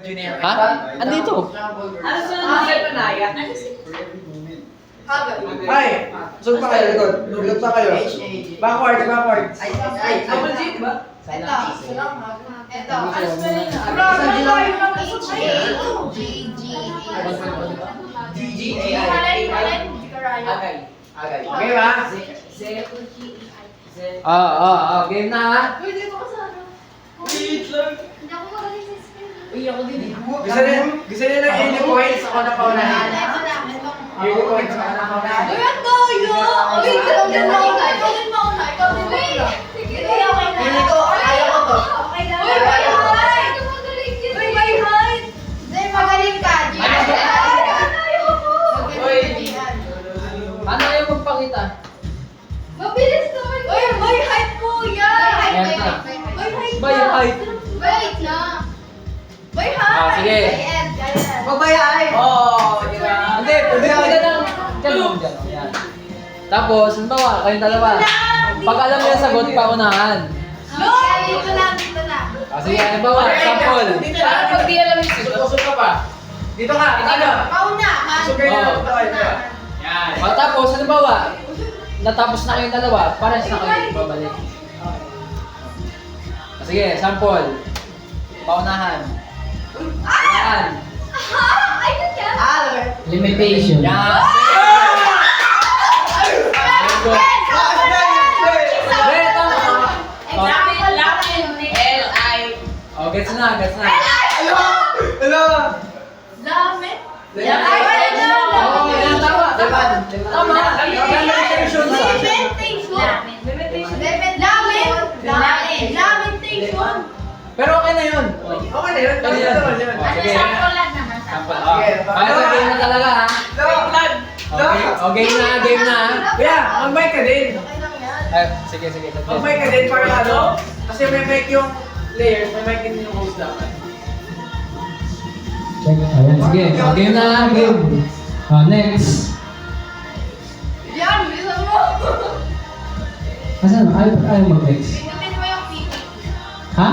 Ha? Andito. Ano sunod sa panaya? Ay! Saan pa kayo? Likod pa kayo. Backwards. Double G, diba? Ito. Ano spelling na? Agay. Okay ba? Game na ha. Uy, ako din eh. Gusto niyo ng 80 points? Ako na paunahin. 80 points ako na paunahin. Ano yung magpakita? Mabilis naman. Uy, may height kuya. Ayan na. May height. May height. Wait na. May height. Sige. Magbayay. Oo, di ba? Hindi, pwede ka lang. Diyan. Yan. Tapos, halimbawa, kayong dalawa. Pag alam niyo yung sagot, paunahan. Dito na. Sige, halimbawa, sample. Parang pag di alam yung sagot. Usok ka pa. Dito ka. Ano? Paunahan. Usok kayo na lang tayo. Yan. Tapos, halimbawa, natapos na kayong dalawa, parehas na kayo babalik. Sige, sample. Paunahan. Paunahan. Ayun yan. Limitation. Yan. Gets na. Hello! Lamet. Yan, tama. Tama. Limitation. Lamentation. Pero okay na yun. Okay na yun. Okay na yun. Sige. Sample. Para sa game na talaga ha. Game na. Kuya, mag-mic ka din. Ay, sige. Mag-mic ka din para ano? Kasi may mic yung layers, may mic din yung host dapat. Ayan, sige. Game na. Next. Yan, bisa mo. Asan? Ayaw mag-next. Pindutin mo yung pipi. Ha?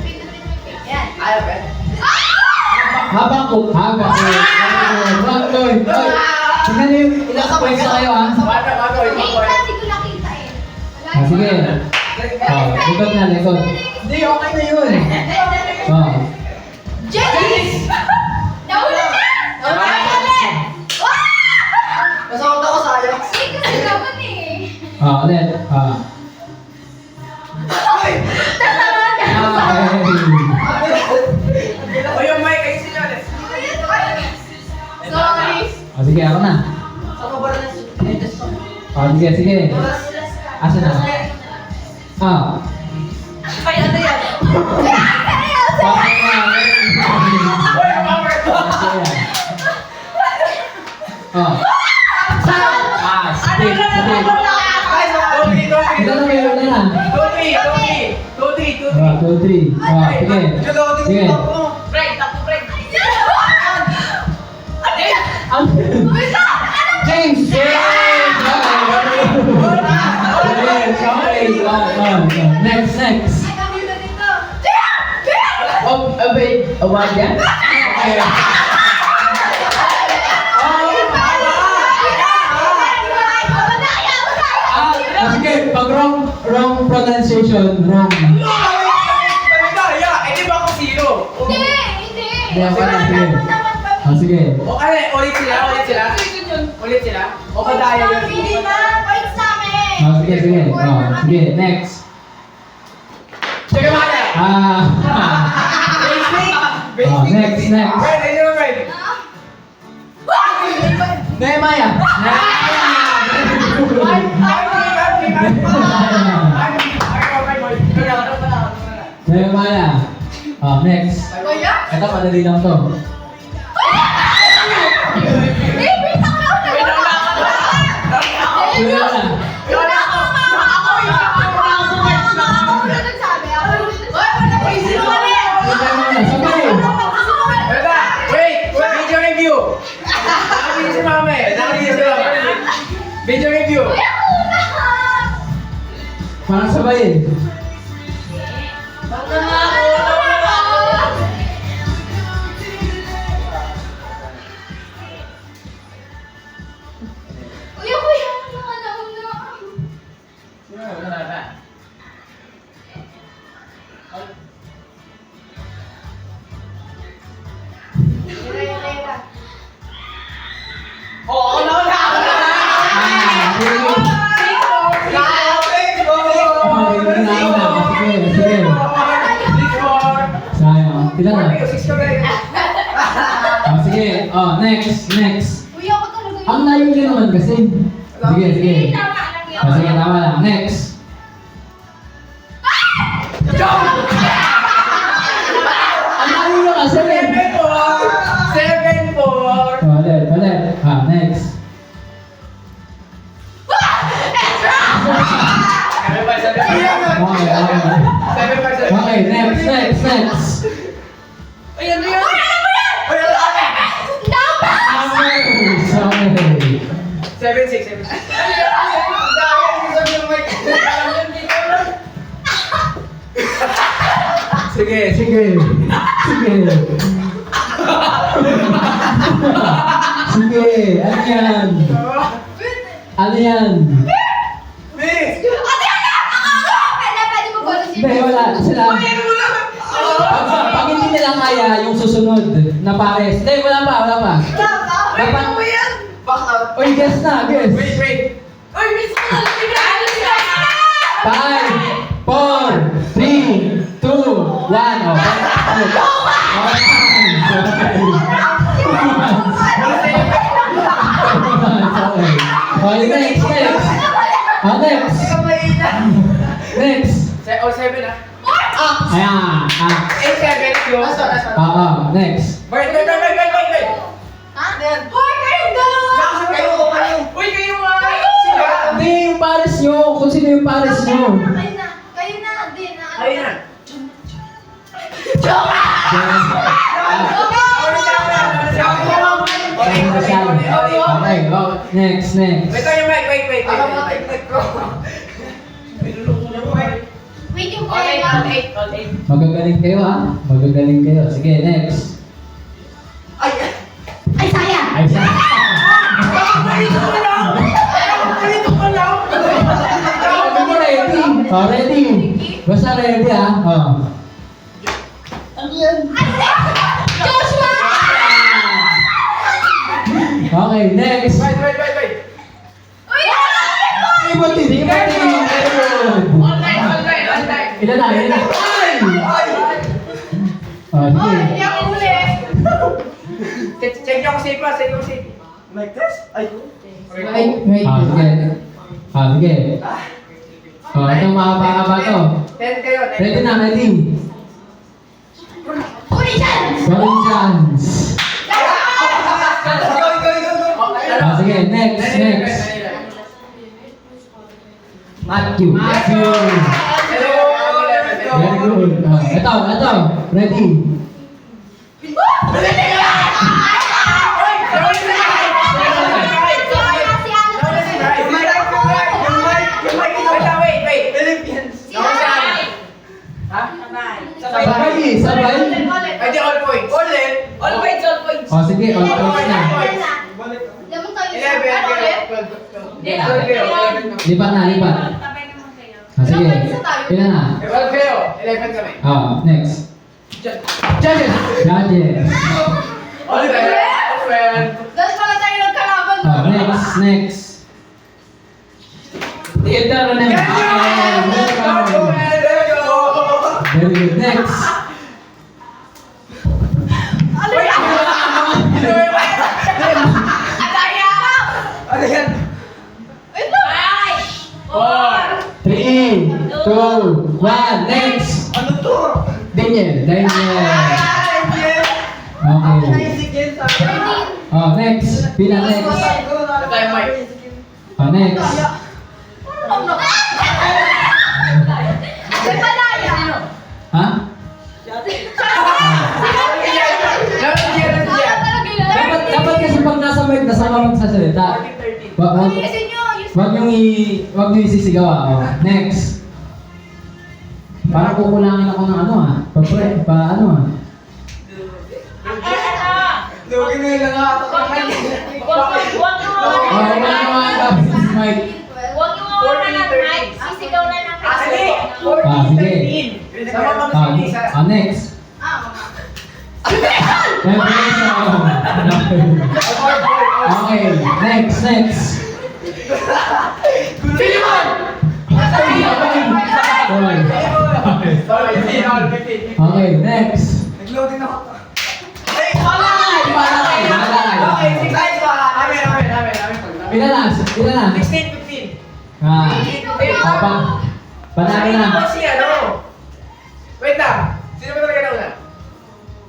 Pindutin mo yung pipi. Yan. Ayaw ka? Habang ko. Oy. Tingnan niyo yung ilang points na kayo ha. Bago, Hindi ko nakita eh. Sige. Likod na. Hindi, okay na yun. Janice! Nawala na! Nawala ulit! Nasakot ako sayang. Hindi kasi naman eh. Ulit. O yung mic ay sila ulit. Sorry. Sige, ako na. Sige. Asan na? Kaya ano yan? Sige. Ito na meron na na. 2-3. Sige. Sige. Break, takbo break. James! Next. Ay, kami na dito. Wait. Awag yan? Okay. Sige, pag wrong pronunciation, wrong. Talaga, yeah. Eh, di ba ako zero? Hindi. Hindi, ako na, sige. Sige. O, ano, ulit sila? Ulit sila? O, madaya yun? Hindi na. Points namin. Sige. Sige, next. Sige, Maya. Next. Right, ayun yung right. Nehemiah. Nehemiah. Next. Kuya? Ito, madali lang to. Kuya na. Sabay. Wait! Video review! Nakabili si Mama eh. Video review! Parang sabay eh. 6 ka ba? Oh, sige. Oh, next. Uy, ako talaga yun. Ang layo nyo naman kasi. Sige. Hindi, tama lang yun. Oh, sige, tama lang. Next. Ang layo nyo kasi. 7-4. Ulit. Ah, next. Okay, next. Ay, ano yun? Sorry. 7-6. Sige. Ano yan? Miss! Pwede mo ba na Hindi, wala. Sila. Pag hindi nila kaya yung susunod na pares. Hindi, wala pa. Dapat. Back out. Uy, guess na. Wait. Uy, miss ko na lang. 5, 4, 3, 2, 1. Oh, okay, next. Next. 7 ah. Ayan. 8-7. Close. Oo, next. Wait. Ha? Hoy, kayong dalawa! Uy, kayo nga! Sino? Hindi, yung pares nyo. Kung sino yung pares nyo. Kayo na din. Ayun na. Okay, next. Wait tayo, Mike. Wait. Wait yung Okay, pera. all eight. Magagaling kayo ha. Sige, next. Ay, sayang! Ay, siya. Ready. Basta ready ha. Oh. Joshua! Okay, next. Wait. Uy, hanapin mo! Ibutin. All night. Ilan na? Oh, Hoy, sige. hindi ako huli. Check niyo kung safe pa. Mic test? Ay. Sige. Sige. Ito mahaba to. 10 kayo. Ready na, ready. Huli dyan! Corinthians. Go. Sige, next. Matthew. Hello. Very good. Ito. Ready. Sabay. Ay, di all points. All points. Oh, sige, on points na. Lamang kayo. 11 kayo. Lipat na. Ah, sige. Ilan na? 12 kayo. 11 kami. Oh, next. Judges. Judges. All 12. Doon pala tayo nagkalaban. Oh, next. Theater na Yes, go. Very good. Next. Ano yan? 3, 2, 1, next. Ano to? Daniel. Okay. Oh, next. Pila next. Tayo, Mike. Oh, next. May palaya. Ha? Dapat kasi pag nasa mic, nasama magsasalita. Ayusin nyo. Wag niyo isisigaw ah. Oh, next. Para kukulangin ako ng ano ah. Ano ah. Lugin mo yung langatak naman. Oh, wag na mga mic. Huwag yung mawala ng mic. Sisigaw na lang Ali! kayo. Ah, sige. Sama kami sa isa. Next. Okay, next. Filimon! Okay, next. Nag-loading ako. Sila na. 16, 15. Ah. Papa. Panalo na. Sino si ano? Wait lang. Sino ba talaga nauna?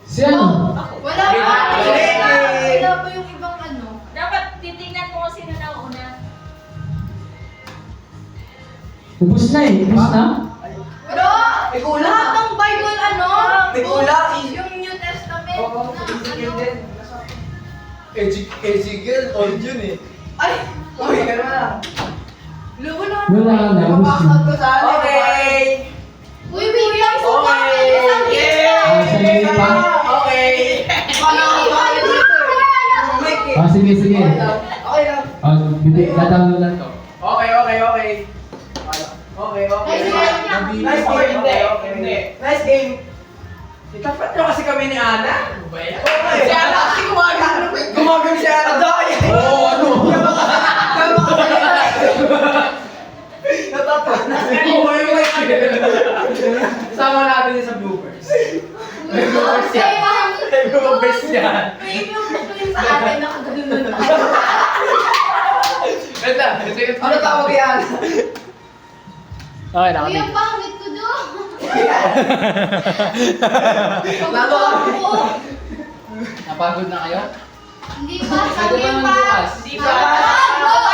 Si ano? Wala pa. Sige. Wala pa yung ibang ano. Dapat titingnan mo kung sino nauna. Ubus na eh. Ubus na. Pero, May kulang. lahat ng Bible ano? May kulang. Yung New Testament Oo, na Ezekiel ano. din. Ezekiel, old yun eh. Ay! Uy, gano'n na. Lugo na. Wala na. Ubus na. ko sa ano. Okay. Uy, biglang suka. Okay. Isang gitna. Ah, sa gilid pa? Okay. Ah, sige, sige. Okay lang. Ah, dadang lang to. Okay, okay, okay. Okay, okay. Nice Nice game. game. Okay, okay. Hindi. Nice game. Itapat nyo kasi kami ni Ana. Ano ba yan? Okay. Si Ana kasi gumagano. Gumagano si Ana. Oo, ano? Natapat na. Sama natin yun sa bloopers. May bloopers yan. May bloopers yan. Premium gusto yun sa atin. Nakaganon na tayo. Wait lang. Ano tawag yan? Okay, Uy, ang pangit ko doon. Lalo Oo. Napagod na kayo? Hindi pa. Pwede Sabi pa pa. naman bukas. Hindi pa.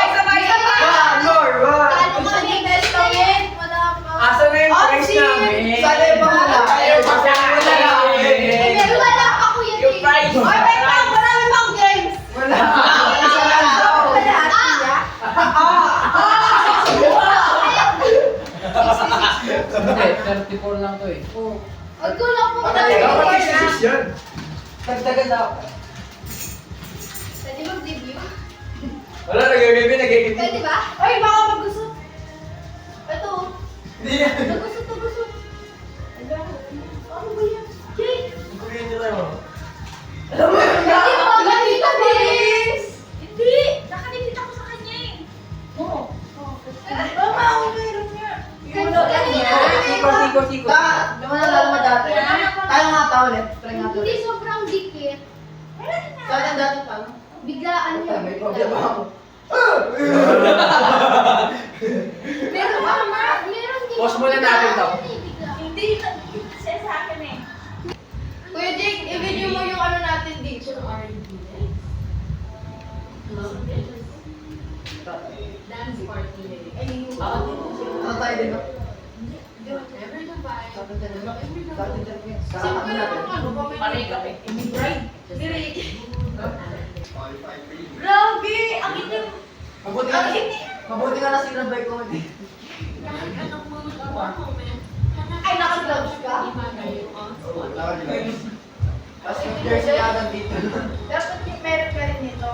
Sabay. Lord, Ano ka New Testament? Wala pa. Asa na yung price namin? Sana yung wala. Ayaw pa siya wala Eh, namin. meron wala pa kuya Yung Jay. price. Ay, wait lang. Marami pang games. Wala. Isa lang daw. Wala. Hindi, 34 lang to eh. Wag ko lang po. Dapat 66 yun. Dagdagan daw. Pwede mag-debut? Wala, nag-give. Pwede ba? Ay, baka magusot. Ito. Hindi yan. Nagusot. Ano ba yan? Jay! Kukunin nyo tayo. Hindi mo ba dito, James? Hindi! Nakalimutan ko sa kanya eh. Oo. Mama, ako meron niya. Siko. Naman na lalo dati. Tayo nga pa ulit. Try nga Hindi sobrang dikit. Tayo ang dati pa. Biglaan niya. May problema ako. Meron ba? Meron din. Pause muna natin to. Hindi, siya sa akin eh. Kuya Jake, i-video mo yung ano natin dito. Dance party. Ano tayo din, no? Simple lang ang ano. Pareho kami. Grabe! Ang itim. Mabuti nga na si Rabay ko. Ay, naka-gloves ka? Tapos yung jersey agad dito. Dapat meron ka rin nito.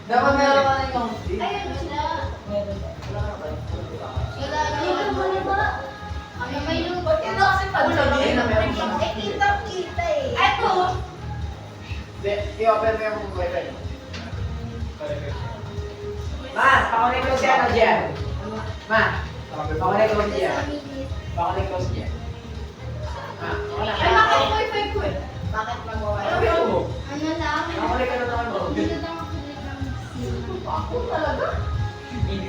Dapat meron ka na yung Ayun sila. Wala na. Ano may lupa? Ito kasi pag Ayun na meron ka na. Kita eh. Ito. I-open mo yung wifi. Ma, pakunin ko si Ana dyan. Ma, pakunin ko si Ana. Pakunin ko si Ana. Ma, Ay, bakit wifi ko eh? Bakit magawa? ano yun mo? Ano lang? Pakunin ka na naman mo. Hindi na lang ako ng Ako talaga? TV.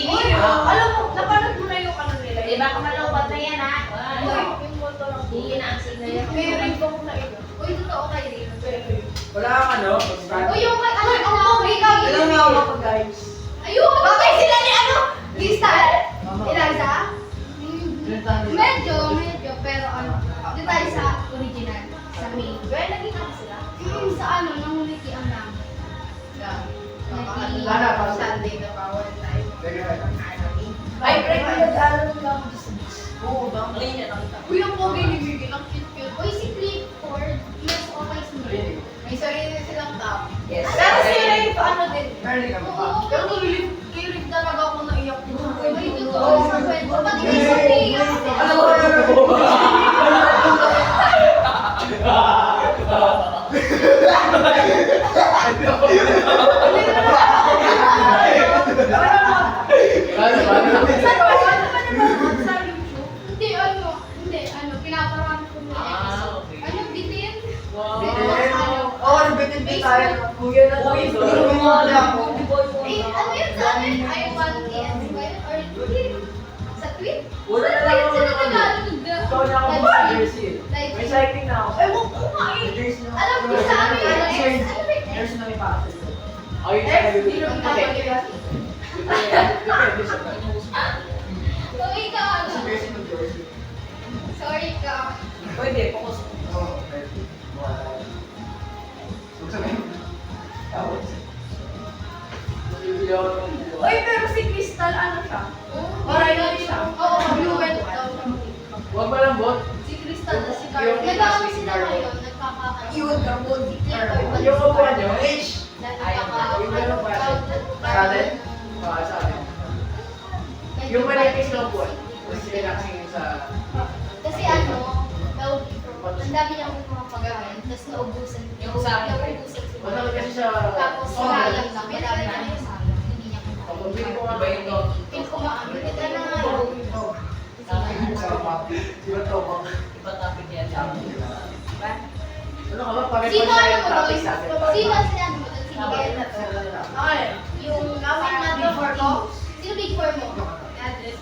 Uy, Alam mo, napanood mo na yung ano nila. Di ba kamalawad na yan ha? Yung moto lang. Hindi na ang signal yan. May ring ko na ito. Uy, totoo kay Rin. Wala kang ano? Uy, yung kay ano, ang pogi ka. Ilan na ako kapag guys? Ayun! Bakit sila ni ano? Lista? Eliza? Medyo, pero ano. Doon tayo sa original. Sa main. Pero naging ako sila. Yung sa ano, nanguliti ang namin. Wala pa. Sunday na bawal tayo. Ay, break mo yung dalo lang. Oo, ba? Uy, ang pogi ni Bigil, ang cute-cute. Uy, si Clifford, mas okay sila. May sarili silang top. Yes. Pero sila yung ano din. Meron ka ba? Oo, pero kay Rick talaga ako naiyak. Uy, totoo sa kwento. Pati kay Sophia. Ano ba? Ano, bitin? Oo, nabitin din tayo. Kuya na to. Hindi ko ako. Eh, ano yun? ano yun? I want ES ba yun? Or tweet? Sa tweet? Wala na Sa lang tweet ako sila ng ano. nag-ano. Ikaw na ako sa jersey. Like, May cycling na ako. Ewan ko nga eh. Jersey na ako. alam ko sa ano yun? Ano yun? Jersey na may pakasal ko. Oh, yun Eh, sa hindi naman Okay. Depende sa So, ikaw ano? jersey ng jersey. Sorry ka. Pwede, focus. Oo, pwede. Huwag sabihin. Tapos. Bibili ako ng buwan. Uy, pero si Crystal, ano siya? Orion siya. Oo, fluent daw siya. Huwag malambot. Si Crystal at si Yung- Carl. Nag-ano yung- sila ngayon? Nagkakakaroon. Yun, carbon. Yung upuan nyo, H. Nagkakakaroon. Yung ganun ba? Sa atin? Sa atin. Yung malipis na upuan. Kasi kinakasingin sa... Kasi ano, ang dami niyang mga pagkain, tapos naubusan. Naubusan sila. Masakit kasi sa... Tapos sayang lang, madami na yung sayang. Hindi niya Pag bili ko nga ba ito? Feel ko maamit. Ito na nga Ito. yun. Diba ito? Ano ka ba? Pare Sino pa siya ano yung mo topic doon? sa atin. Sino ang sinano mo doon? Sino kaya? Okay. Yung Namin na big to, four Marco. mo? Sino big four mo?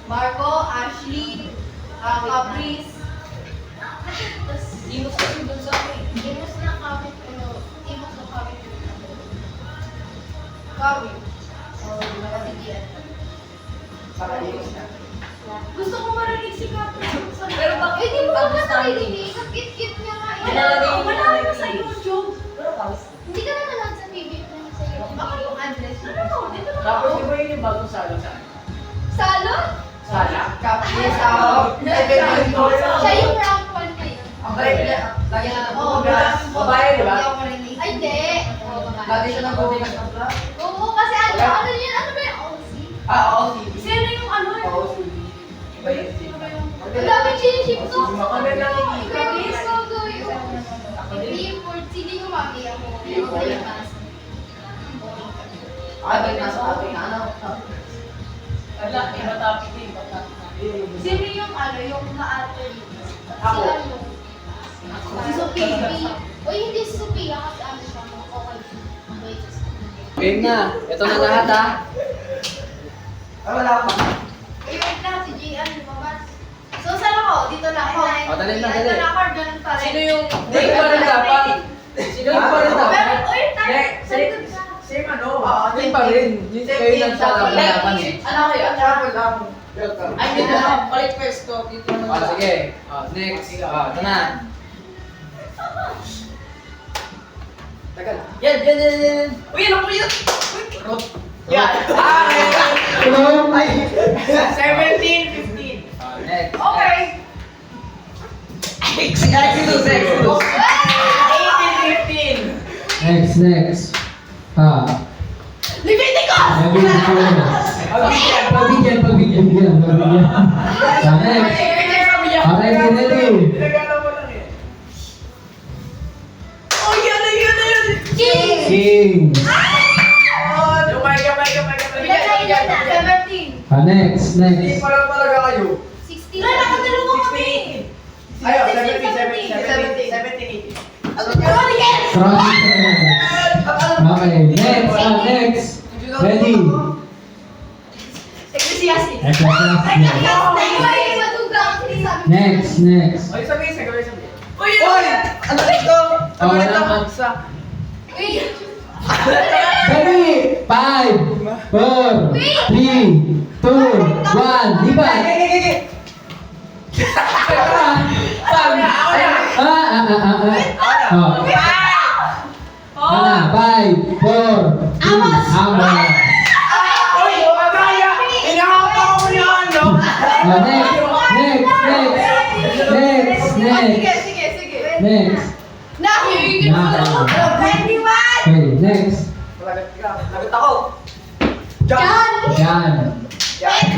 Marco, Ashley, Caprice. Tapos, Dimos kasi dun sa akin. Timos na comment ano? Timos na comment Gabi. Kasi Gian. Para iwas na. Gusto ko marinig si Caprice. Pero bakit Eh, di mo pag ba gusto narinig? Ang cute-cute niya nga. Wala rin. Wala na sa YouTube. Pero pawis. Hindi ka na nanood sa TV na sa iyo. Baka yung address. Ano? Dito na Tapos ako. di ba yun yung bagong salon sa akin? Salon? Sala? Caprice ako. Siya yung rank 1 na yun. Lagi siya Oo, nagbubugas. Babae, di ba? Hindi ako marinig. Ay, hindi. Oo, babae. Lagi siya nagbubugas ng pla. Oo, kasi ano yun? Ano ba yung OC? Oo, Sino yung ano? Oo, Iba yun. Sino ba yung... Ang daming chiniship to. Kami lang yung Grabe, so good. Billboard. Sino yung mami ako? Billboard. Atin na sa atin na ano. Wala, iba topic eh. Iba topic na. Sino yung ano, yung naate? Ako. Sila yung... Si Sophia. Uy, hindi si Sophia kasi ano siya. Okay. Wait. Game na. Ito na lahat ha. Wala pa. Wait lang, si Gian, lumabas. So, saan ako? Dito na ako. Dali na, Dito dali. na ako, ganun pa rin. Sino yung... Game pa rin dapat. Sino yung pa rin Pero, dapat? uy, Same, same ano? Game pa rin. Yung kayo lang sa laban eh. Ano kayo? Travel lang. Welcome. Ay, dito na. Balik pwesto. Dito na. Oh, sige. Oh, next. Oh, ito na. Tagal. Yan. Uy, ano po yun? Yan. Ah, Hello? ay. 17, 15. Oh, next. Okay. Exodus. 18, 15. Next. Leviticus! Pagbigyan. Next. Ready. Tinagala mo lang eh. Oh, yan na yun. King. Oh, kamay. Yan na, 17. Next. Hindi pa lang talaga kayo. 16. Wala, nakadalawa kami. 16. Ayo, 17, 18. Ano yan? Strong Okay. Next. Ready. Ecclesiastes. Next. Ay, sabihin. Uy, Hoy! Ano ito? Ano Oh, ito? wala. Uy, Ready. 5, 4, 3, 2, 1. Lipat. Sabi na, ako na. Oh. Ana, 5, 4, 3. Amos. Uy, kaya! Inahapa ko mo yan, no? Next. Nahihigit Nah. ko. 21! Okay, next. Lagot ako. John! Yan.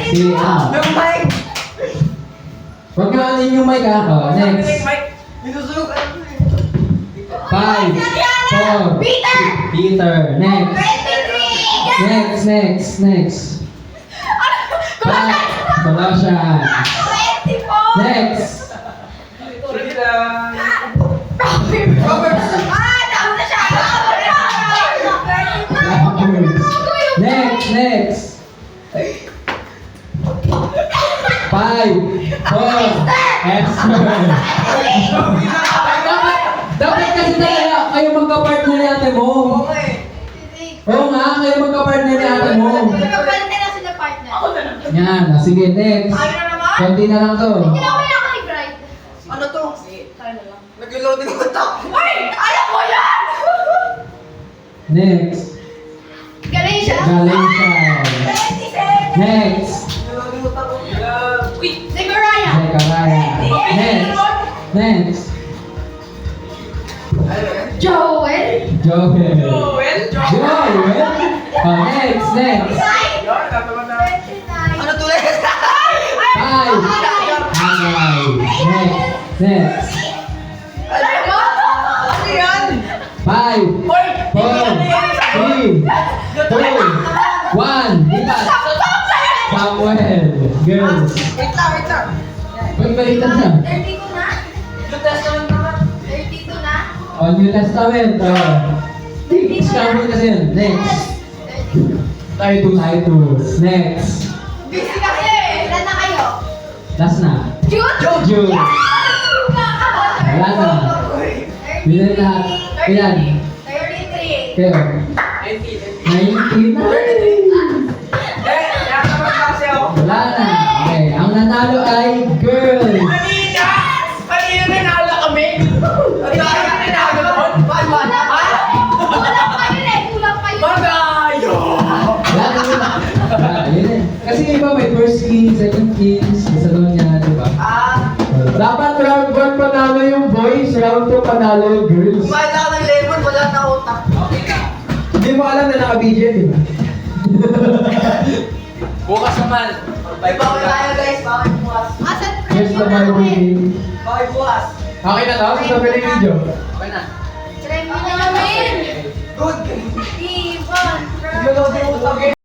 Si Am. Yung mic! Huwag nyo anin yung mic ha. Oh, Sabi next. yung mic. Minusulog. 5, 4, Peter. Next. Colossians. Next. Sige lang. Next. ate mo. Oo nga eh. Oo nga, kayo magka-partner ni ate mo. Nagpapalit na sila partner. Ako na lang. Yan, sige, next. Ayaw na naman. Konti na lang to. Hindi na kami ako ni Bright. Ano to? Tayo na lang. Nag-loading utak. Uy! Alam ko yan! Next. Galing siya. Galing siya. Next. Nag-loading utak ko. Uy! Si Mariah. Zechariah. Next. Next. Joel. Joel. Joel? Joel. Oh, next. Next. Ano tuloy? Five. Agay. Next. Next. Ano yan? 5, 4, 3, 2, 1. Lipat. Samuel. Girls. Wait lang. Pagbalitan na. 32 na? Yung testament naman. 32 na? On New Testament. Samuel kasi yun. Next. Titus. Next. Busy kasi. Ilan na kayo? Last na. Jude? Jude. Wala na. Bilan lahat. Ilan? 33. Kayo. 19 na. Kaya naman kasi ako. Wala na. Okay. Ang nanalo ay girls. Kanina! Kanina nanalo kami! Kanina nanalo ko! Kulang pa yun eh. Kulang pa yun. Magayo! Wala na yun. Yun eh. Kasi iba may first king, second kings, sa doon niya, di ba? Dapat round 1 panalo yung boys, round 2 panalo yung girls. Kumain na ako ng lemon, wala na utak. Hindi mo alam na naka-BJ, di ba? Bukas naman. Bye bye tayo guys, bye bukas. Asan Here's the Bible game. Bye bukas. Okay na to? Sabi ng video. Okay na. Try mo na namin. Good! Ibon. Nag-loading utak.